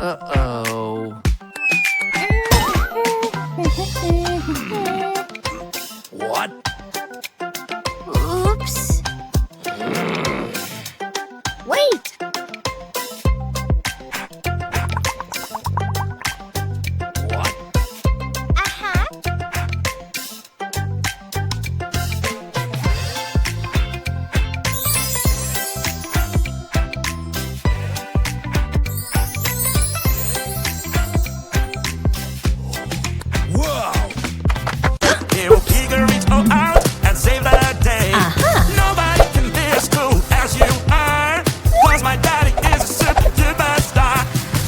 Uh-oh. What? Oops. Wait. What? A hat? Whoa! He'll figure it all out and save the day. Nobody can be as cool as you are. 'Cause my daddy is a super duper star.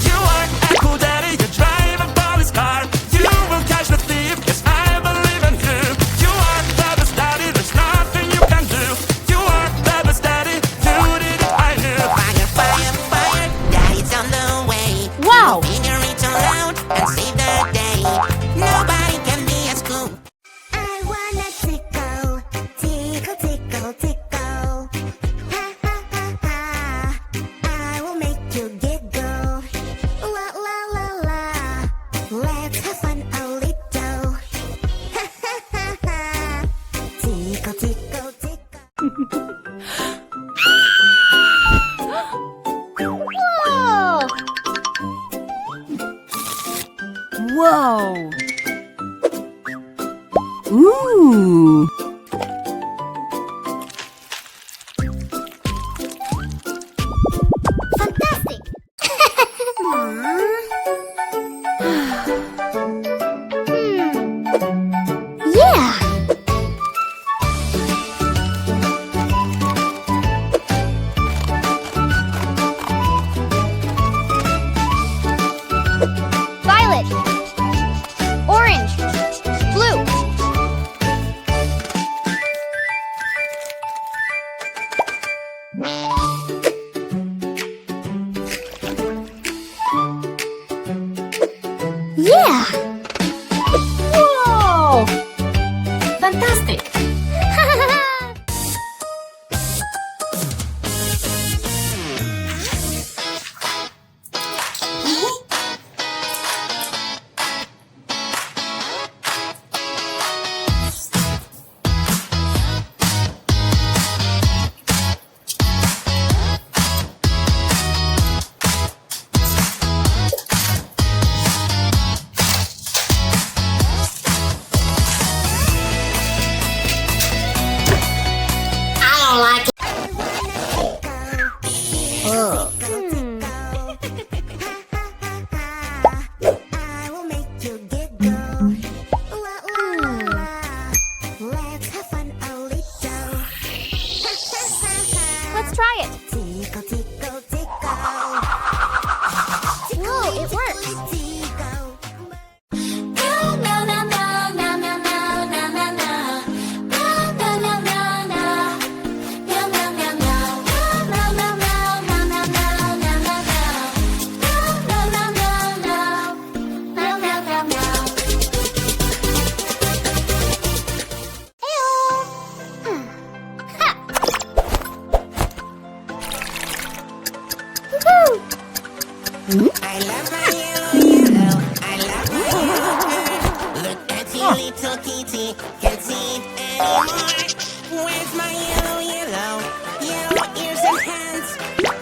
You are a cool daddy, you drive a police car. You will catch the thief, yes, I believe in you. You are the best daddy, there's nothing you can do. You are the best daddy, you did it, I knew. Fire, fire, fire, daddy's on the way. Wow. Figure it all out and save the day. Nobody can be as cool. I wanna tickle, tickle, tickle, tickle. Ha ha ha ha. I will make you giggle. La la la la. Let's have fun a little. Ha ha ha ha. Tickle, tickle, tickle. Whoa. Whoa. Ooh. Fantastic. Yeah. Violet. Orange. Blue. Yeah. Whoa. Fantastic. I will make you giggle. La la la la. Let's have fun a little. Let's try it. Tickle, tickle, tickle. Whoa, it works. Tickle. No, no, no, no, no, no, no, no, no, no. No, no, no, no, no. No, no, no, no. No, no, no, no, no, no, no, no, no, no. No, no, no, no, no. No, no, no, no. I love my yellow, yellow. I love my yellow. Look at you, little kitty. Can't see it anymore. Where's my yellow, yellow? Yellow ears and hands.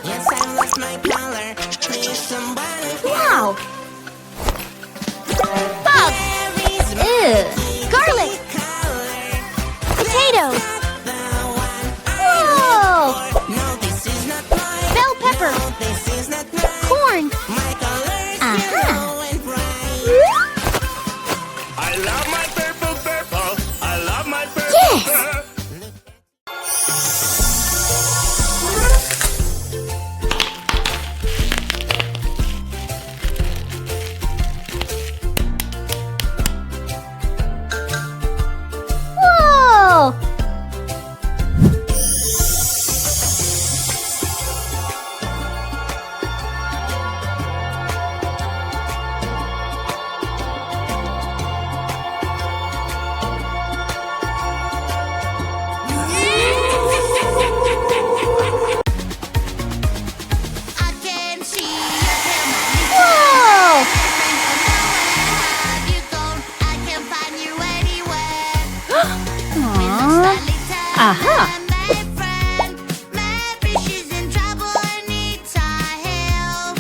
Yes, I lost my color. Please, somebody help. Wow. Bug. Where is my Ew. Garlic. color? Potatoes. The one I Whoa. look for. No, this is not mine. Bell pepper. No, this is not mine. Corn. My color's Uh-huh. yellow and bright. I love my purple, purple. I love my purple. Yes. Whoa. Aha. my friend. Maybe she's in trouble and needs our help.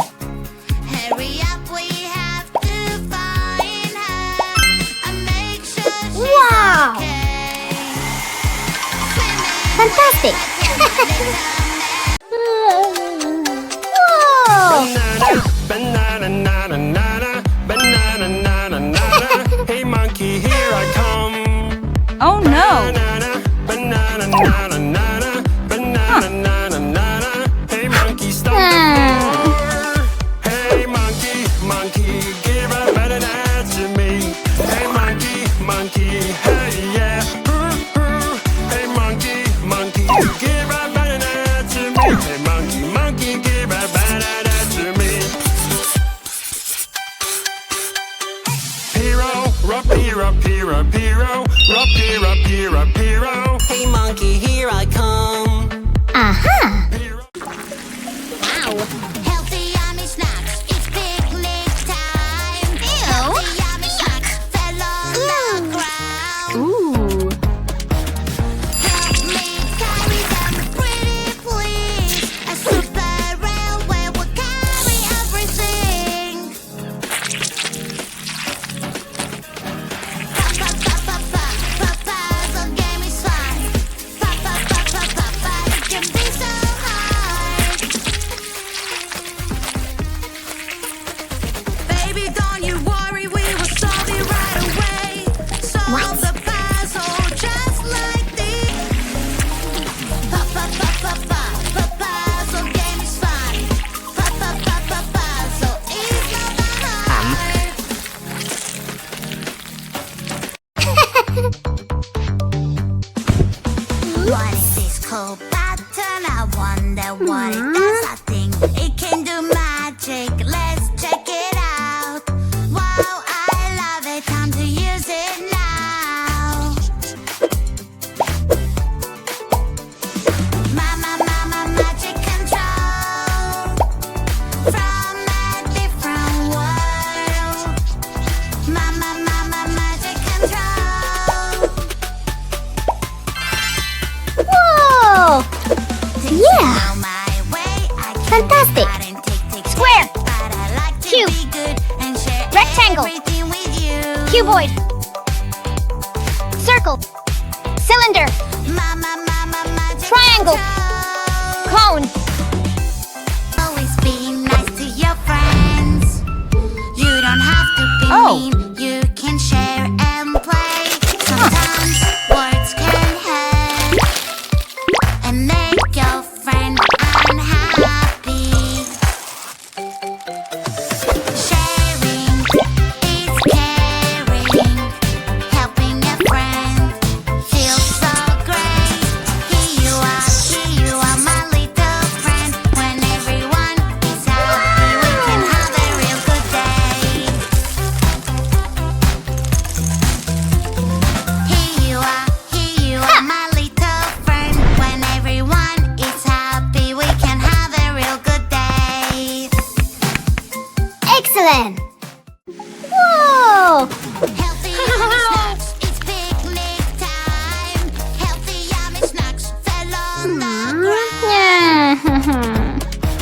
Hurry up, we have to find her and make sure she's Wow. okay. Swimming Fantastic. Whoa. Banana, banana, nana, banana, nana, nana. Hey monkey, here I come. Oh no! Banana, banana, nana, nana, banana, nana, nana. Hey monkey, stop the floor. Hey monkey, monkey, give a banana to me. Hey monkey, monkey, hey yeah. Hey monkey, monkey, give a banana to me. Hey monkey, monkey, give a banana to me. Piro, rapira, pira, piro, rapira, pira, piro. Hey monkey, here I come. Aha. healthy yummy snacks. It's picnic time. Healthy yummy snacks fell on the ground. Ooh. Help me carry them, pretty please. A super railway will carry everything. Puzzle game is fun. It can be so hard. Baby, don't you worry, we will solve it right away. Solve the puzzle just like this. Puzzle game is fun. Puzzle is not hard. What is this cool pattern? I wonder what it does. I think it can do magic. Let's check it out. Wow, I love it. Time to use it now. Mama, magic control from a different world. Mama, magic control. Whoa. Yeah. Go my way, I can Fantastic. ride and tick, Square. but I like to Cube. be good and share Rectangle. everything with you. Cuboid. Circle. Cylinder. Mama, magic Triangle. control. Cone. Always be nice to your friends. You don't have to be Oh. mean. You can share and play. Sometimes words can hurt and make your friend unhappy. Sharing is caring. Helping a friend feels so great. Here you are, my little friend. When everyone is happy, we can have a real good day. Here you are, my little friend. When everyone is happy, we can have a real good day. Excellent. Whoa. Healthy yummy snacks, it's picnic time. Healthy yummy snacks fell on the ground.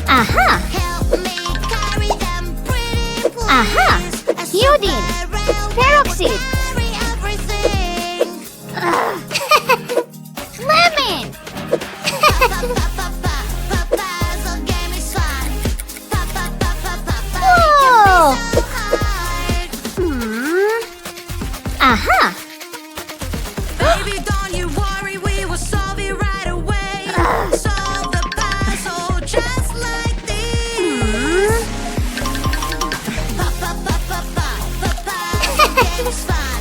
Aha. Help me carry them, pretty please. Aha. A Iodine. super railway Peroxide. will carry everything. Lemon. Puzzle game is fun. Whoa. It can be so hard. Aha. Baby, don't you worry, we will solve it right away. Solve the puzzle just like this. Puzzle game is fun.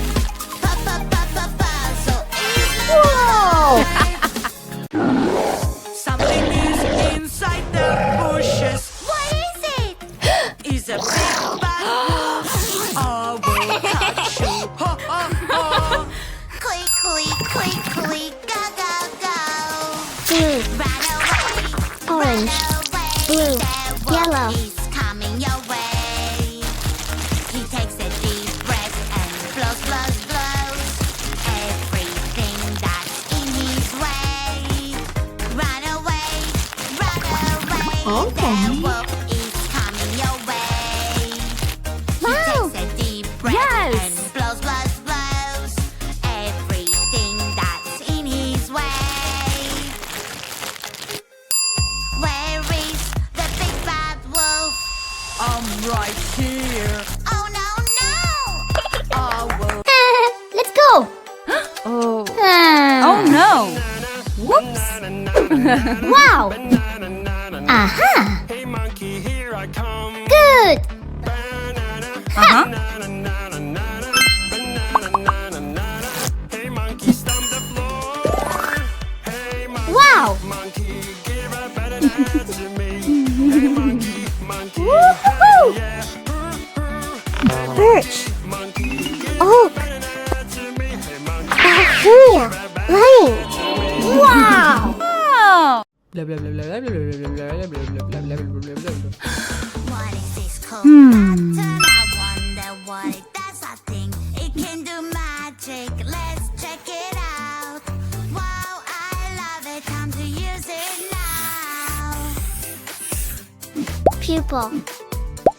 I'm right here. Oh no, no! I will. Let's go. Oh. Ah. Oh no. Whoops. Wow. Aha. Hey monkey, here I come. Good. Uh-huh. Hey monkey, stomp the floor. Hey Wow. monkey, give a banana to me. Hey monkey, monkey, Woohoo. yeah. Birch. Monkey, give Oak. banana to me. Hey monkey, Bacteria. Lion. Wow. Oh. What is this called? Pattern? I wonder what it does. I think it can do magic. Let's check it out. Wow, I love it. Time to use it now. Pupil.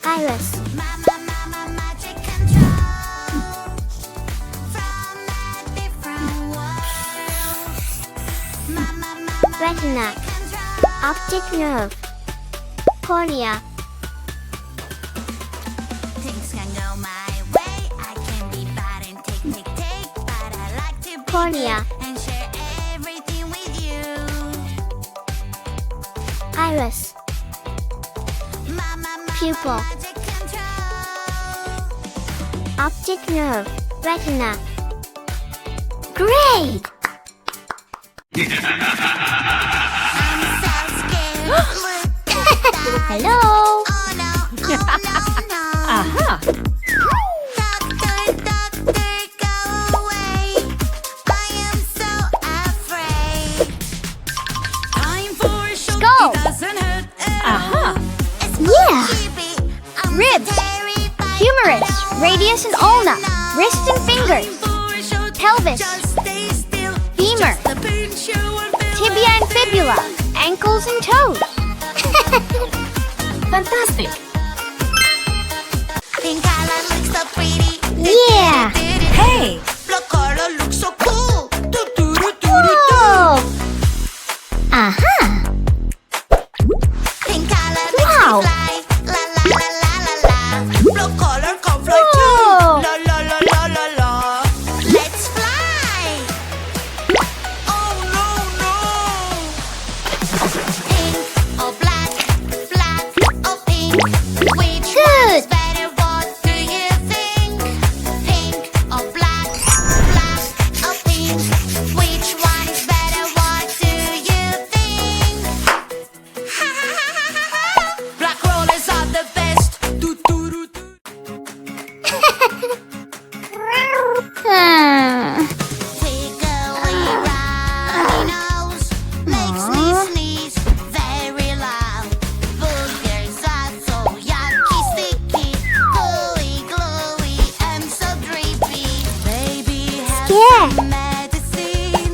Iris. Mama, magic control from a different world. Mama, Retina. control. Optic nerve. Cornea. Things can go my way. I can be bad and take, but I like to be Cornea. good and share everything with you. Iris. Mama, Pupil. magic control. Optic nerve. Retina. Great. I'm so scared. Look at that. Hello. Oh no, no. Aha. Doctor, go away. I am so afraid. Time for a show. Go. It doesn't hurt at Aha. It's Yeah. creepy. I'm Ribs. so terrified. Humerus. Radius and ulna. Wrists and fingers. for a show. Pelvis. Just stay still. Femur. The pinch you and feel Tibia and fibula. Ankles and toes. Fantastic. Pink color looks so pretty. Yeah. Hey. Blue color looks so cool. Whoa. Aha. Pink color makes Wow. me fly. La la la la la la. Blue color come fly Whoa. too. La la la la la la. Let's fly. Oh no no. Pink or black, black or pink. Which Good. one's better? What do you think? Pink or black, black or pink. Which one's better? What do you think? Black rollers are the best. Ah. Wiggly runny nose makes me sneeze very loud. Boogers are so yucky, sticky, gooey, gluey, and so drippy. Baby has Scared. some medicine.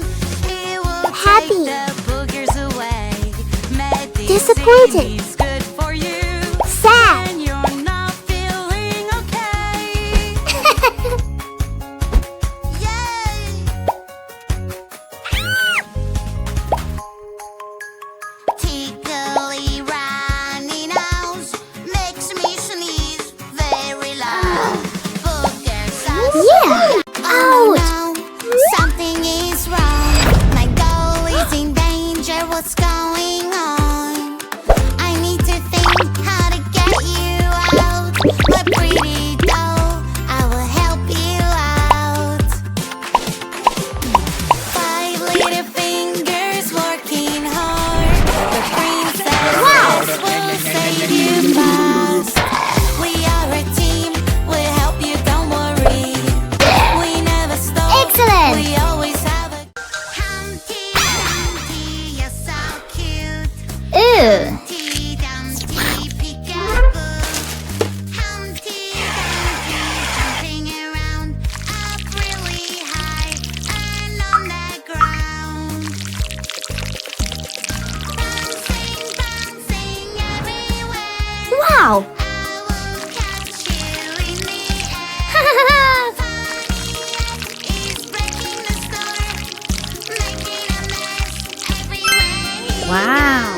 It will Happy. take the boogers away. Medicine Disappointed. is good for you. Sad. And you're not feeling okay. Yay! Tickly runny nose makes me sneeze very loud. Boogers are Yeah. Oh Ouch. no, something is wrong. My doll is in danger. What's going on? I need to think how to get you out. My pretty doll, I will help you out. 5 little fingers working hard. The princess will save you fast. We are a team. We'll help you. Don't worry. We never stop. Excellent. We always have a Humpty Dumpty, you're so cute. Ew. Humpty Dumpty, peekaboo. Humpty Dumpty, jumping around up really high and on the ground. Bouncing, bouncing everywhere. Wow. I will catch you in the air. Is breaking the store, making a mess everywhere. Wow.